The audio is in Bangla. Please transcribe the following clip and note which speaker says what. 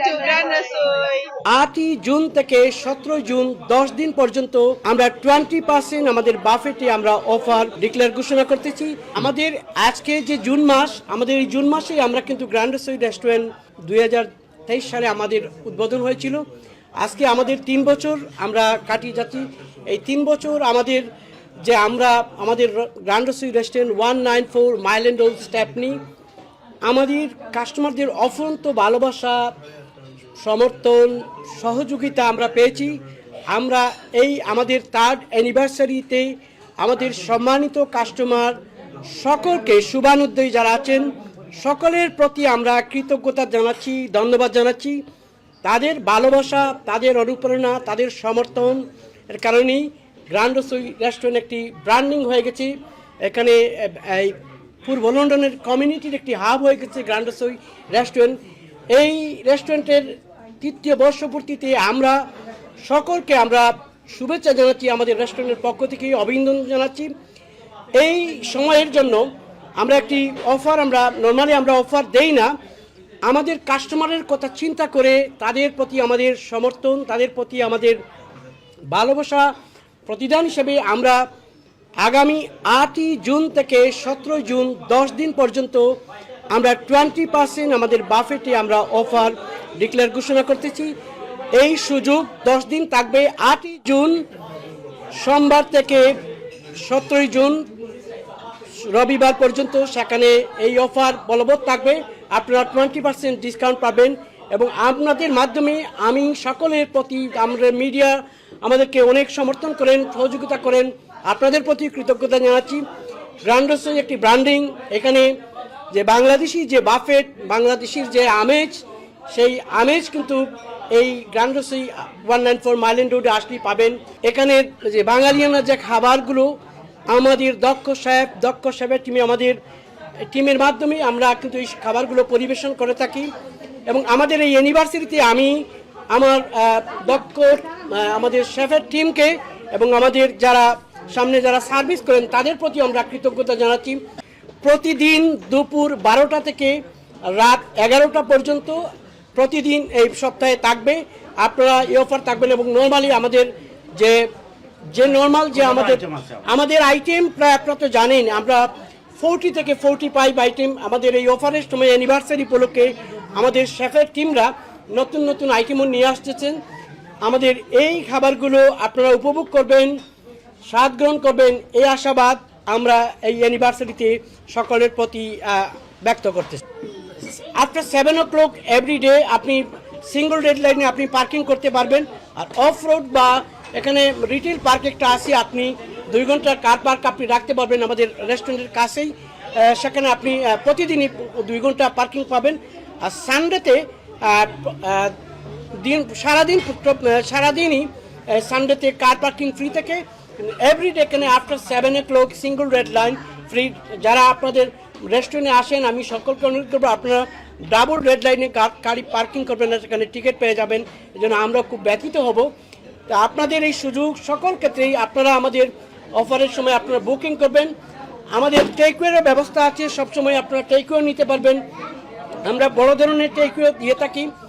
Speaker 1: to Grand Rasoi.
Speaker 2: 8ই জুন থেকে 17 জুন 10 দিন পর্যন্ত আমরা 20% আমাদের বাফেটে আমরা অফার ডিক্লেয়ার ঘোষণা করতেছি। আমাদের আজকে যে জুন মাস, আমাদের এই জুন মাসে আমরা কিন্তু গ্র্যান্ড রাসোই রেস্টুরেন্ট 2023 সালে আমাদের উদ্বোধন হয়েছিল। আজকে আমাদের 3 বছর আমরা কাটিয়ে যাচ্ছি। এই 3 বছর আমাদের যে আমাদের grand Rasoi restaurant 194 Mile End road Stepney, আমাদের কাস্টমারদের অফুরন্ত ভালোবাসা, সমর্থন, সহযোগিতা আমরা পেয়েছি। আমরা এই আমাদের 3rd অ্যানিভার্সারিতে আমাদের সম্মানিত কাস্টমার সকলকে, শুভানুদ্দয়ী যারা আছেন সকলের প্রতি আমরা কৃতজ্ঞতা জানাচ্ছি, ধন্যবাদ জানাচ্ছি। তাদের ভালোবাসা, তাদের অনুপ্রেরণা, তাদের সমর্থন এর কারণেই গ্র্যান্ড রাসোই রেস্টুরেন্ট একটি ব্র্যান্ডিং হয়ে গেছে। এখানে এই পূর্ব লন্ডনের কমিউনিটির একটি হাব হয়ে গেছে গ্র্যান্ড রাসোই রেস্টুরেন্ট। এই রেস্টুরেন্টের 3য় বর্ষপূর্তিতে আমরা সকলকে আমরা শুভেচ্ছা জানাচ্ছি, আমাদের রেস্টুরেন্টের পক্ষ থেকে অভিনন্দন জানাচ্ছি। এই সময়ের জন্য আমরা একটি অফার, নর্মালি আমরা অফার দেই না, আমাদের কাস্টমারের কথা চিন্তা করে তাদের প্রতি আমাদের সমর্থন, তাদের প্রতি আমাদের ভালোবাসা প্রতিদান হিসেবে আমরা আগামী 8ই জুন থেকে 17 জুন 10 দিন পর্যন্ত আমরা 20% আমাদের বাফেটে আমরা অফার ডিক্লেয়ার ঘোষণা করতেছি। এই সুযোগ 10 দিন থাকবে, 8ই জুন সোমবার থেকে 17 জুন রবিবার পর্যন্ত। সেখানে এই অফার বলবৎ থাকবে। আপনারা 20% ডিসকাউন্ট পাবেন এবং আপনাদের মাধ্যমে আমি সকলের প্রতি, আমরা মিডিয়া আমাদেরকে অনেক সমর্থন করেন, সহযোগিতা করেন, আপনাদের প্রতি কৃতজ্ঞতা জানাচ্ছি। গ্র্যান্ড রাসোই একটি ব্র্যান্ডিং, এখানে যে বাংলাদেশি যে বাফেট, বাংলাদেশির যে আমেজ, সেই আমেজ কিন্তু এই গ্র্যান্ড রাসোই 194 মাইল্যান্ড রোডে আসলেই পাবেন। এখানে যে বাঙালিয়ানা যে খাবারগুলো আমাদের দক্ষ সাহেবের টিমে, আমাদের টিমের মাধ্যমে আমরা কিন্তু এই খাবারগুলো পরিবেশন করে থাকি। এবং আমাদের এই অ্যানিভার্সারিতে আমি আমার আমাদের শেফের টিমকে এবং আমাদের সামনে যারা সার্ভিস করেন তাদের প্রতি আমরা কৃতজ্ঞতা জানাচ্ছি। প্রতিদিন দুপুর 12টা থেকে রাত 11টা পর্যন্ত প্রতিদিন এই সপ্তাহে থাকবে। আপনারা এই অফার থাকবেন। এবং নর্মালি আমাদের যে নর্মাল যে আমাদের আইটেম প্রায় আপনারা তো জানেন, আমরা 40 থেকে 45 আইটেম আমাদের এই অফারের সময় অ্যানিভার্সারি উপলক্ষে আমাদের শেফের টিমরা নতুন নতুন আইটেমও নিয়ে আসতেছেন। আমাদের এই খাবারগুলো আপনারা উপভোগ করবেন, স্বাদ গ্রহণ করবেন, এই আশাবাদ আমরা এই অ্যানিভার্সারিতে সকলের প্রতি ব্যক্ত করতেছি। আফটার 7 o'clock এভরিডে আপনি সিঙ্গল রেড লাইনে আপনি পার্কিং করতে পারবেন। আর অফ রোড বা এখানে রিটেল পার্ক একটা আছে, আপনি 2 ঘন্টার কার পার্ক আপনি রাখতে পারবেন আমাদের রেস্টুরেন্টের কাছেই। সেখানে আপনি প্রতিদিনই 2 ঘন্টা পার্কিং পাবেন। আর সানডেতে সারাদিনই সানডেতে কার পার্কিং ফ্রি থাকে। এভরিডে এখানে after 7 o'clock single red line free. যারা আপনাদের রেস্টুরেন্টে আসেন আমি সকলকে অনুরোধ করবো আপনারা ডাবল রেড লাইনে গাড়ি পার্কিং করবেন না, সেখানে টিকিট পেয়ে যাবেন। এই জন্য আমরা খুব ব্যথিত হব। তা আপনাদের এই সুযোগ সকল ক্ষেত্রেই আপনারা আমাদের অফারের সময় আপনারা বুকিং করবেন। আমাদের টেকওয়ের ব্যবস্থা আছে, সবসময় আপনারা টেকওয়ে নিতে পারবেন। আমরা বড় ধরনের টেকওয়ে দিয়ে থাকি।